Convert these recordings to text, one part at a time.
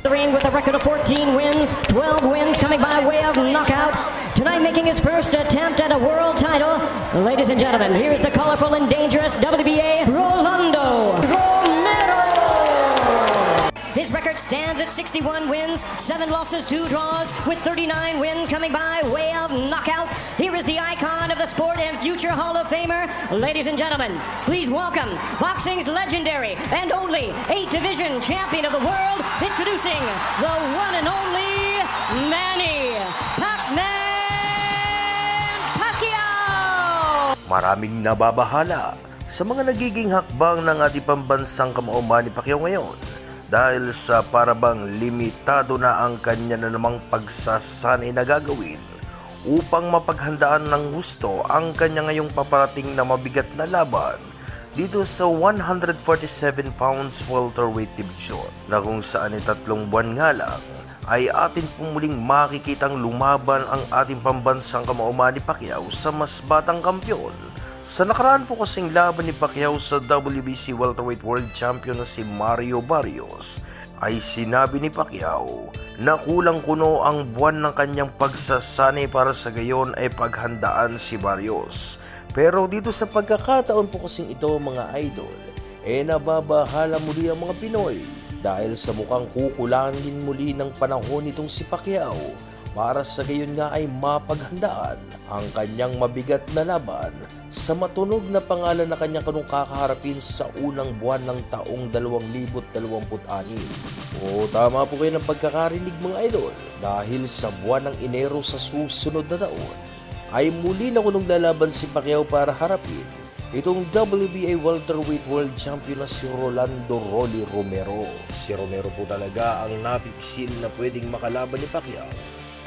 The ring with a record of 14 wins, 12 wins coming by way of knockout. Tonight making his first attempt at a world title. Ladies and gentlemen, here is the colorful and dangerous WBA Rolando Romero. His record stands at 61 wins, 7 losses, 2 draws, with 39 wins coming by way of knockout. Here is the icon of the sport and future Hall of Famer. Ladies and gentlemen, please welcome boxing's legendary and only 8-division champion of the world, introducing the one and only Manny Pacquiao! Maraming nababahala sa mga nagiging hakbang ng ating pambansang kamao Manny Pacquiao ngayon dahil sa parabang limitado na ang kanya na namang pagsasanay na gagawin upang mapaghandaan ng gusto ang kanya ngayong paparating na mabigat na laban dito sa 147 pounds welterweight division na kung saan ay 3 buwan nga lang ay atin pumuling makikitang lumaban ang ating pambansang kamao Manny Pacquiao sa mas batang kampyon. Sa nakaraan po kasing laban ni Pacquiao sa WBC Welterweight World Champion na si Mario Barrios ay sinabi ni Pacquiao na kulang kuno ang buwan ng kanyang pagsasanay para sa gayon ay paghandaan si Barrios. Pero dito sa pagkakataon po kasing ito mga idol, nababahala muli ang mga Pinoy dahil sa mukhang kukulangin muli ng panahon nitong si Pacquiao para sa gayon nga ay mapaghandaan ang kanyang mabigat na laban sa matunog na pangalan na kanyang kanong kakaharapin sa unang buwan ng taong 2026. O tama po kayo ng pagkakarinig mga idol, dahil sa buwan ng Enero sa susunod na taon ay muli na kunong lalaban si Pacquiao para harapin itong WBA Welterweight World Champion na si Rolando Rolly Romero. Si Romero po talaga ang napipsil na pwedeng makalaban ni Pacquiao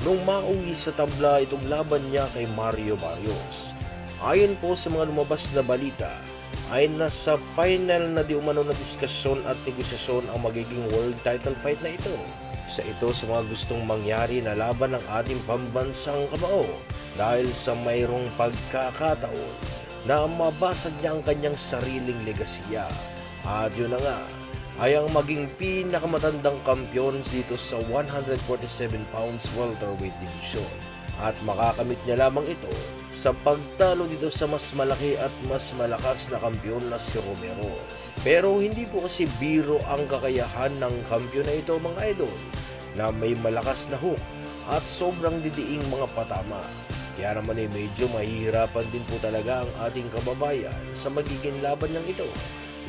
nung mauwi sa tabla itong laban niya kay Mario Barrios. Ayon po sa mga lumabas na balita, ay nasa final na di umano na diskusyon at negosasyon ang magiging world title fight na ito. Sa mga gustong mangyari na laban ng ating pambansang kamao dahil sa mayroong pagkakataon na mabasag niya ang kanyang sariling legasiya. At yun na nga, ay ang maging pinakamatandang kampiyon dito sa 147 pounds welterweight division. At makakamit niya lamang ito sa pagtalo dito sa mas malaki at mas malakas na kampiyon na si Romero. Pero hindi po kasi biro ang kakayahan ng kampiyon na ito mga idol, na may malakas na hook at sobrang didiing mga patama. Kaya naman ay medyo mahihirapan din po talaga ang ating kababayan sa magiging laban ng ito.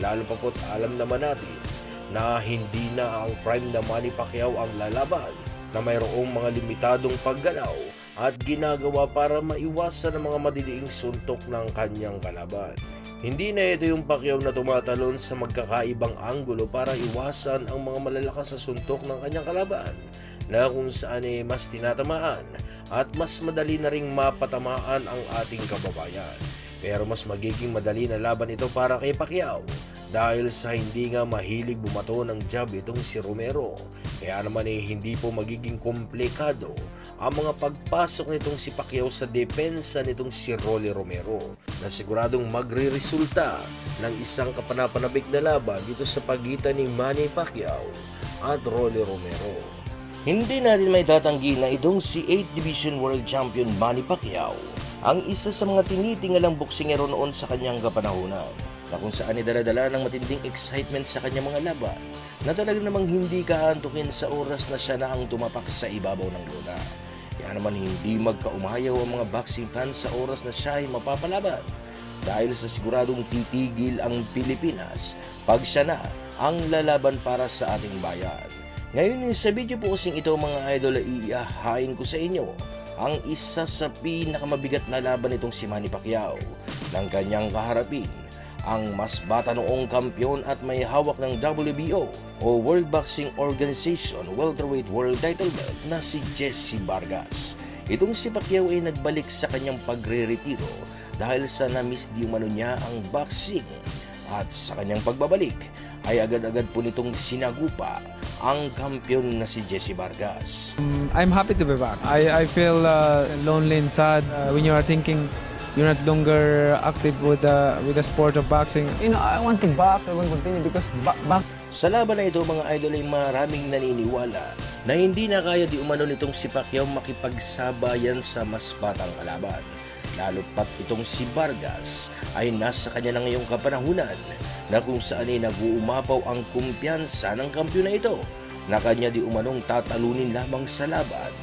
Lalo pa po't alam naman natin na hindi na ang prime na Manny Pacquiao ang lalaban, na mayroong mga limitadong paggalaw at ginagawa para maiwasan ang mga madidiing suntok ng kanyang kalaban. Hindi na ito yung Pacquiao na tumatalon sa magkakaibang anggulo para iwasan ang mga malalakas sa suntok ng kanyang kalaban, na kung saan ay mas tinatamaan at mas madali na ring mapatamaan ang ating kababayan. Pero mas magiging madali na laban ito para kay Pacquiao dahil sa hindi nga mahilig bumato ng jab itong si Romero. Kaya naman hindi po magiging komplikado ang mga pagpasok nitong si Pacquiao sa depensa nitong si Rolly Romero, na siguradong magre-resulta ng isang kapanapanabik na laban dito sa pagitan ni Manny Pacquiao at Rolly Romero. Hindi natin may tatanggi na itong si 8th Division World Champion Manny Pacquiao ang isa sa mga tinitingalang boksingero noon sa kanyang kapanahunan, na kung saan idala-dala ng matinding excitement sa kanyang mga laban na talaga namang hindi kaantukin sa oras na siya na ang tumapak sa ibabaw ng lona. Kaya naman hindi magkaumayaw ang mga boxing fans sa oras na siya ay mapapalaban, dahil sa siguradong titigil ang Pilipinas pag siya na ang lalaban para sa ating bayan. Ngayon sa video po kasing ito mga idol ay iihahain ko sa inyo ang isa sa pinakamabigat na laban nitong si Manny Pacquiao, ng kanyang kaharapin ang mas bata noong kampiyon at may hawak ng WBO o World Boxing Organization welterweight world title belt na si Jessie Vargas. Itong si Pacquiao ay nagbalik sa kanyang pagre-retiro dahil sa na-miss di umano niya ang boxing, at sa kanyang pagbabalik ay agad-agad po nitong sinagupa ang kampiyon na si Jessie Vargas. I'm happy to be back. I feel lonely and sad when you are thinking you're not longer active with the sport of boxing. You know, I want to box. I want to continue because Sa laban na ito mga idol ay maraming naniniwala na hindi na kaya di umano nitong si Pacquiao makipagsabayan sa mas batang kalaban. Lalo pat itong si Vargas ay nasa kanya na ngayong kapanahunan na kung saan ay nag-uumapaw ang kumpiyansa ng kampiyon na ito na kanya di umanong tatalunin lamang sa laban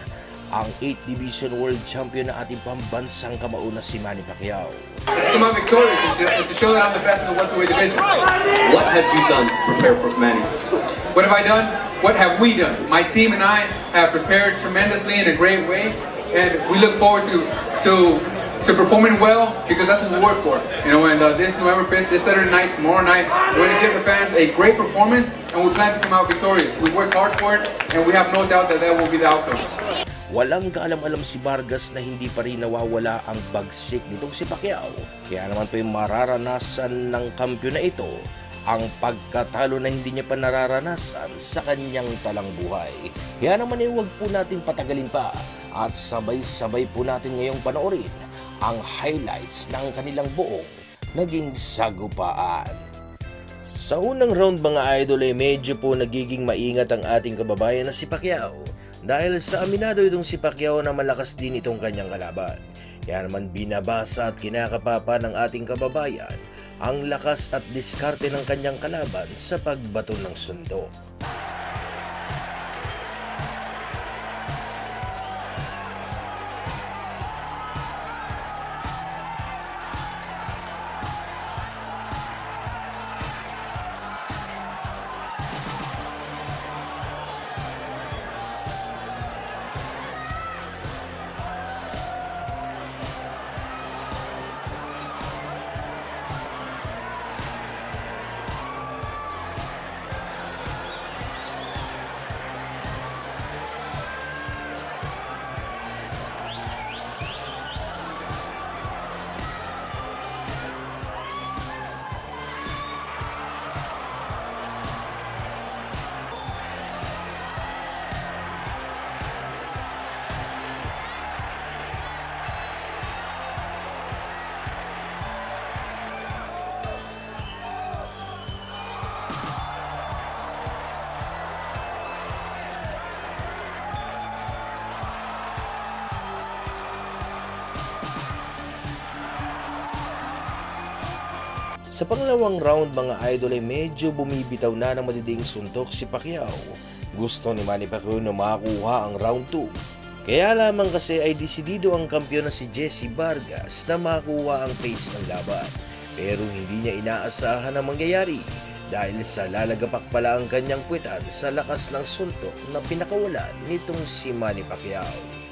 ang 8th Division World Champion na ating pambansang kamao na si Manny Pacquiao. Let's come out victorious and to show that I'm the best in the welterweight division. What have you done to prepare for Manny? What have I done? What have we done? My team and I have prepared tremendously in a great way, and we look forward to performing well because that's what we work for. You know, and this November 5th, this Saturday night, tomorrow night, we're going to give the fans a great performance, and we plan to come out victorious. We worked hard for it, and we have no doubt that that will be the outcome. Walang kaalam-alam si Vargas na hindi pa rin nawawala ang bagsik nitong si Pacquiao. Kaya naman po yung mararanasan ng kampiyon na ito ang pagkatalo na hindi niya pa nararanasan sa kanyang talang buhay. Kaya naman ay huwag po natin patagalin pa at sabay-sabay po natin ngayong panoorin ang highlights ng kanilang buong naging sagupaan. Sa unang round mga idol ay medyo po nagiging maingat ang ating kababayan na si Pacquiao dahil sa aminado itong si Pacquiao na malakas din itong kanyang kalaban. Kaya naman binabasa at kinakapapa ng ating kababayan ang lakas at diskarte ng kanyang kalaban sa pagbato ng suntok. Sa pangalawang round mga idol ay medyo bumibitaw na ng matinding suntok si Pacquiao. Gusto ni Manny Pacquiao na makakuha ang round 2. Kaya lamang kasi ay desidido ang kampiyon na si Jesse Vargas na makakuha ang face ng laban. Pero hindi niya inaasahan ang mangyayari dahil sa lalagapak pala ang kanyang puwetan sa lakas ng suntok na pinakawalan nitong si Manny Pacquiao.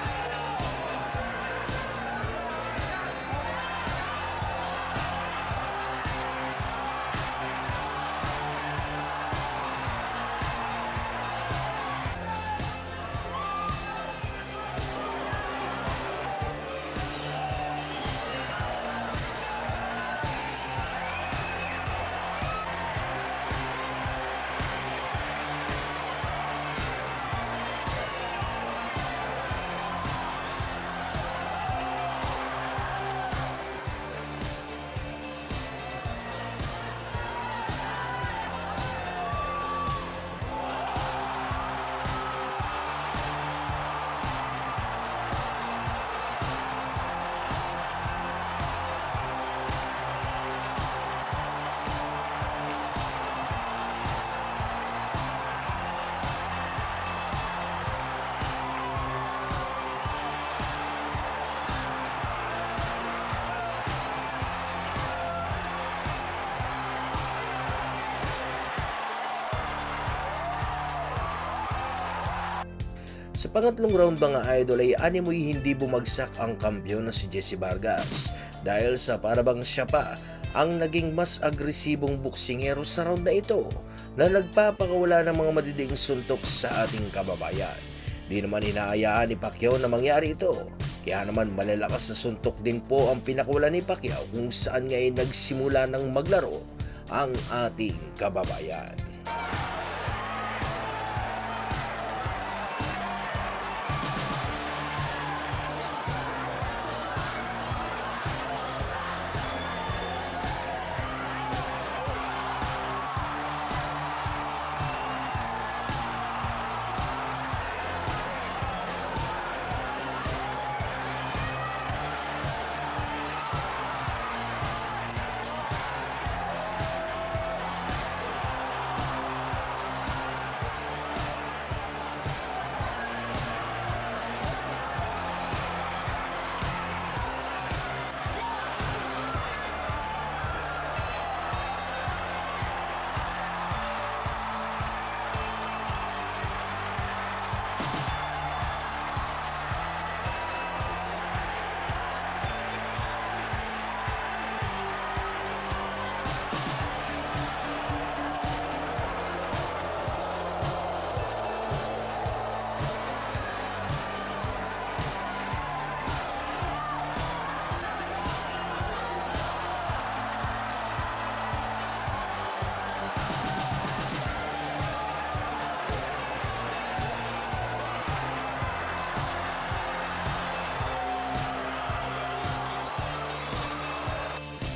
Sa pangatlong round mga idol ay animoy hindi bumagsak ang kampiyon na si Jesse Vargas dahil sa parabang siya pa ang naging mas agresibong boksingero sa round na ito na nagpapakawala ng mga madiding suntok sa ating kababayan. Di naman inaayaan ni Pacquiao na mangyari ito. Kaya naman malalakas na suntok din po ang pinakawala ni Pacquiao kung saan nga ay nagsimula ng maglaro ang ating kababayan.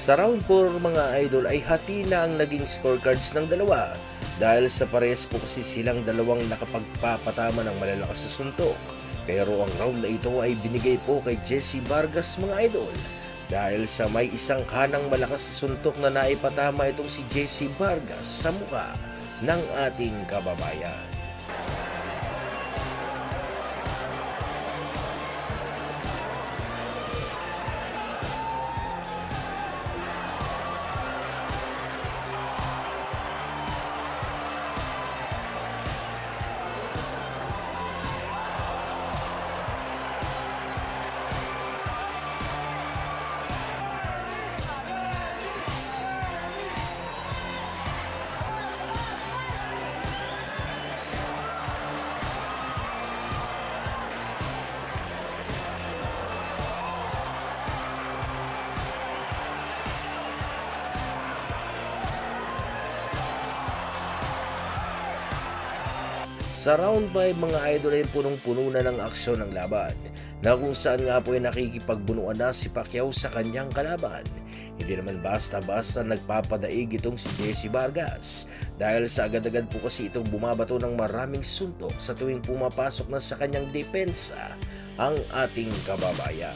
Sa round 4 mga idol ay hati na ang naging scorecards ng dalawa dahil sa parehas po kasi silang dalawang nakapagpapatama ng malalakas sa suntok. Pero ang round na ito ay binigay po kay Jesse Vargas mga idol dahil sa may isang kanang malakas sa suntok na naipatama itong si Jesse Vargas sa mukha ng ating kababayan. Sa round 5 mga idol ay punong-puno na ng aksyon ng laban na kung saan nga po ay nakikipagbunuan na si Pacquiao sa kanyang kalaban. Hindi naman basta-basta nagpapadaig itong si Jesse Vargas dahil sa agad-agad po kasi itong bumabato ng maraming suntok sa tuwing pumapasok na sa kanyang depensa ang ating kababayan.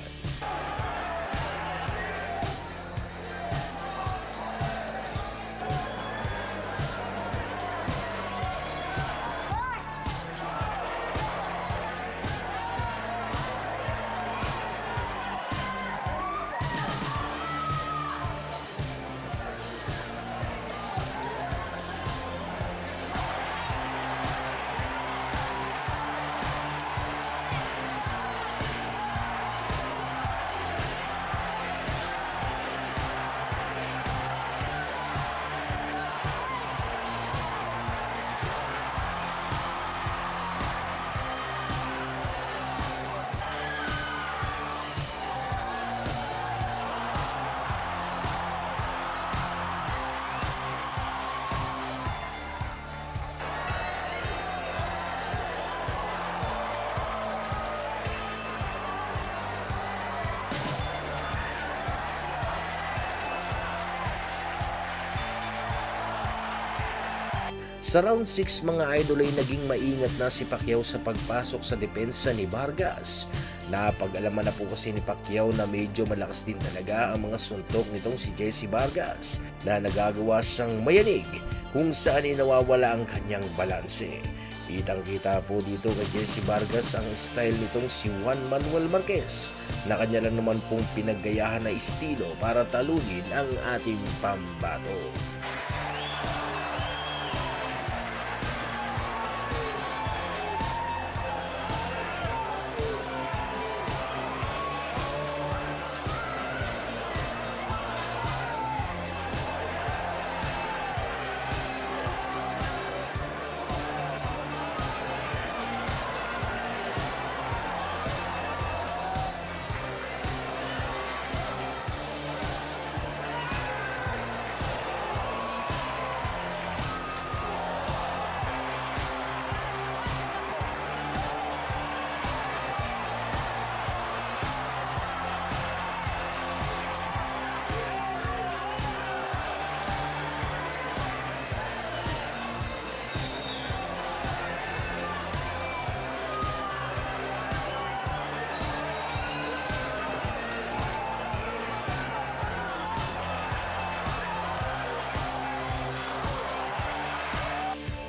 Sa round 6 mga idol ay naging maingat na si Pacquiao sa pagpasok sa depensa ni Vargas. Napag-alaman na po kasi ni Pacquiao na medyo malakas din talaga ang mga suntok nitong si Jesse Vargas na nagagawa siyang mayanig kung saan ay nawawala ang kanyang balanse. Kitang-kita po dito kay Jesse Vargas ang style nitong si Juan Manuel Marquez na kanya lang naman pong pinaggayahan na estilo para talunin ang ating pambato.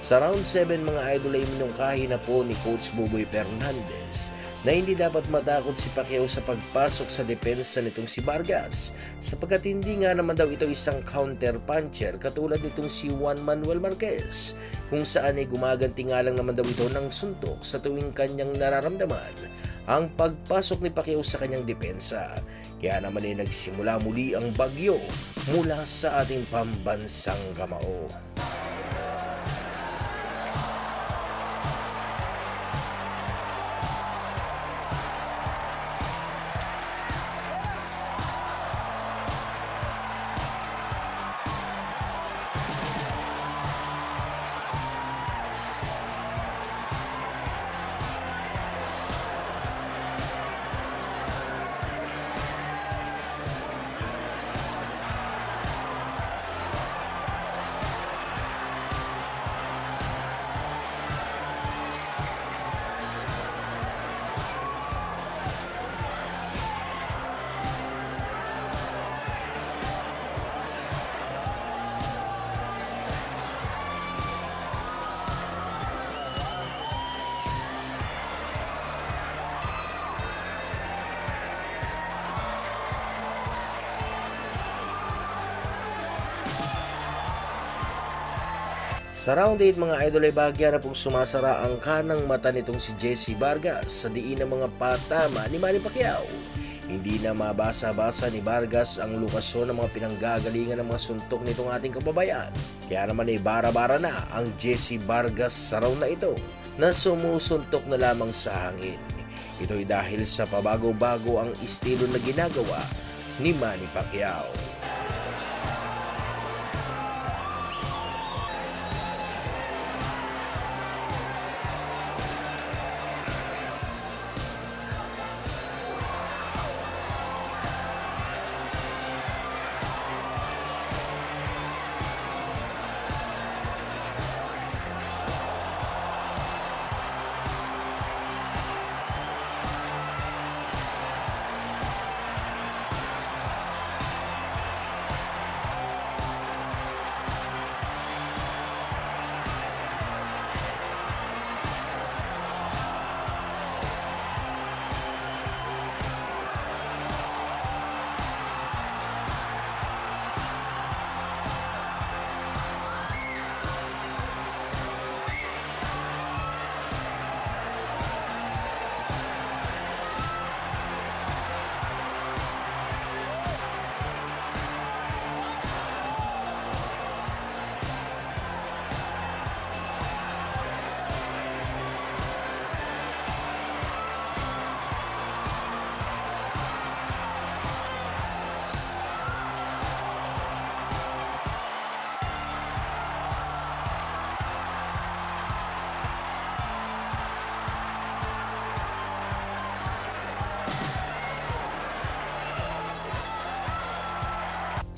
Sa round 7 mga idol ay minungkahi na po ni Coach Buboy Fernandez na hindi dapat matakot si Pacquiao sa pagpasok sa depensa nitong si Vargas sapagkat hindi nga naman daw ito isang counter puncher katulad nitong si Juan Manuel Marquez kung saan ay gumaganti nga lang naman daw ito ng suntok sa tuwing kanyang nararamdaman ang pagpasok ni Pacquiao sa kanyang depensa. Kaya naman ay nagsimula muli ang bagyo mula sa ating pambansang kamao. Sa round 8 mga idol ay bahagya na pong sumasara ang kanang mata nitong si Jessie Vargas sa diin ng mga patama ni Manny Pacquiao. Hindi na mabasa-basa ni Vargas ang lokasyon ng mga pinanggagalingan ng mga suntok nitong ating kababayan. Kaya naman ay bara-bara na ang Jessie Vargas sa round na ito na sumusuntok na lamang sa hangin. Ito'y dahil sa pabago-bago ang estilo na ginagawa ni Manny Pacquiao.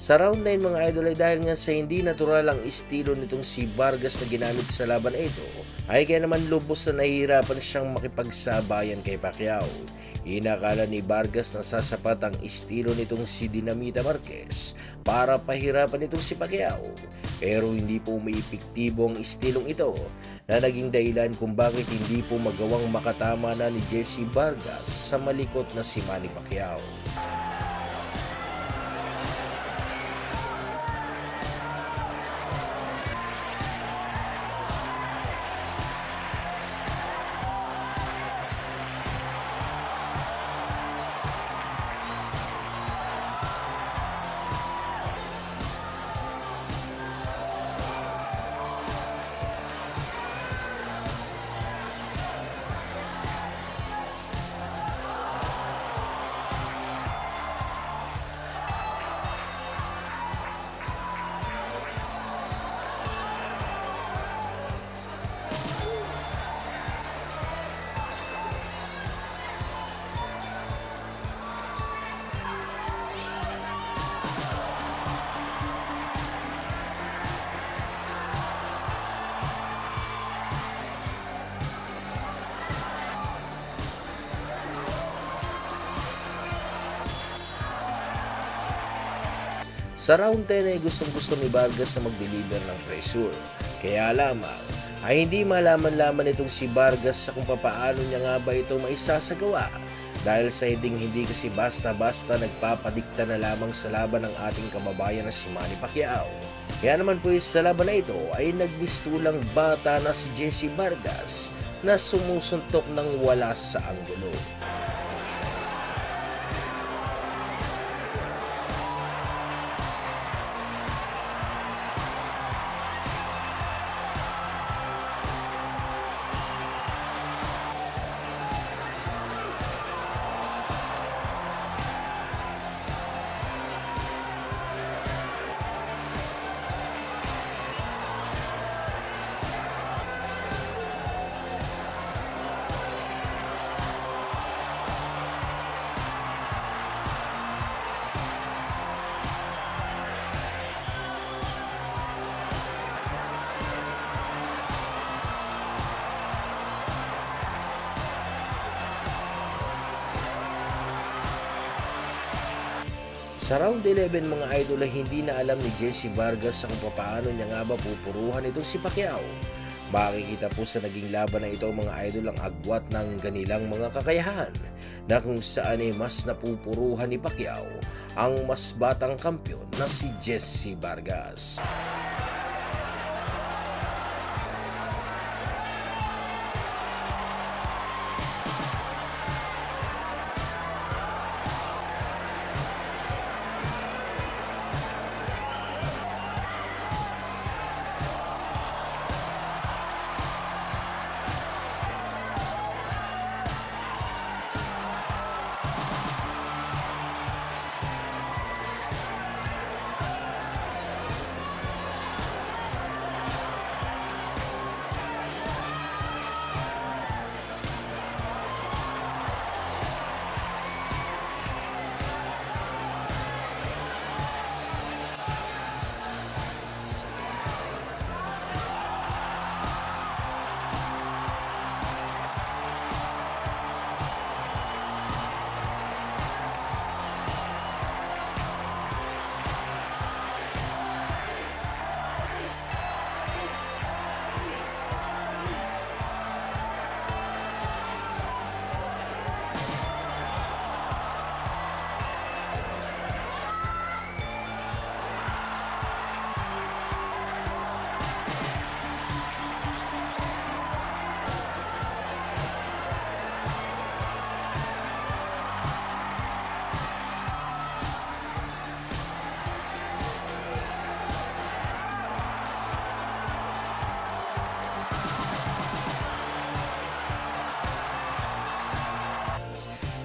Sa round 9 mga idol ay dahil nga sa hindi natural ang estilo nitong si Vargas na ginamit sa laban na ito, ay kaya naman lubos na nahihirapan siyang makipagsabayan kay Pacquiao. Inakala ni Vargas na sasapat ang estilo nitong si Dinamita Marquez para pahirapan itong si Pacquiao. Pero hindi po maepektibo ang estilong ito na naging dahilan kung bakit hindi po magawang makatama na ni Jessie Vargas sa malikot na si Manny Pacquiao. Sa round 10 ay gustong-gusto ni Vargas na mag-deliver ng pressure. Kaya lamang ay hindi malaman-laman itong si Vargas sa kung papaano niya nga ba ito maisasagawa. Dahil sa hindi kasi basta-basta nagpapadikta na lamang sa laban ng ating kababayan na si Manny Pacquiao. Kaya naman po sa laban na ito ay nagmistulang bata na si Jessie Vargas na sumusuntok ng wala sa anggulo. Sa round 11 mga idol ay hindi na alam ni Jessie Vargas sa kung paano niya nga ba pupuruhan itong si Pacquiao. Makikita po sa naging laban na ito mga idol ang agwat ng ganilang mga kakayahan na kung saan ay mas napupuruhan ni Pacquiao ang mas batang kampyon na si Jessie Vargas.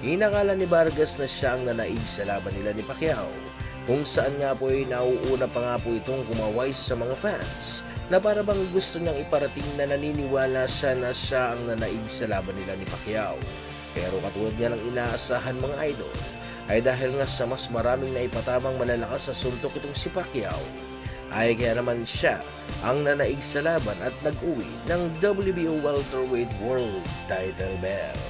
Inakala ni Vargas na siya ang nanaig sa laban nila ni Pacquiao, kung saan nga po ay nauuna pa nga po itong kumaway sa mga fans na para bang gusto niyang iparating na naniniwala siya na siya ang nanaig sa laban nila ni Pacquiao. Pero katulad nga ng inaasahan mga idol, ay dahil nga sa mas maraming naipatamang malalakas sa suntok itong si Pacquiao, ay kaya naman siya ang nanaig sa laban at nag-uwi ng WBO Welterweight World Title Belt.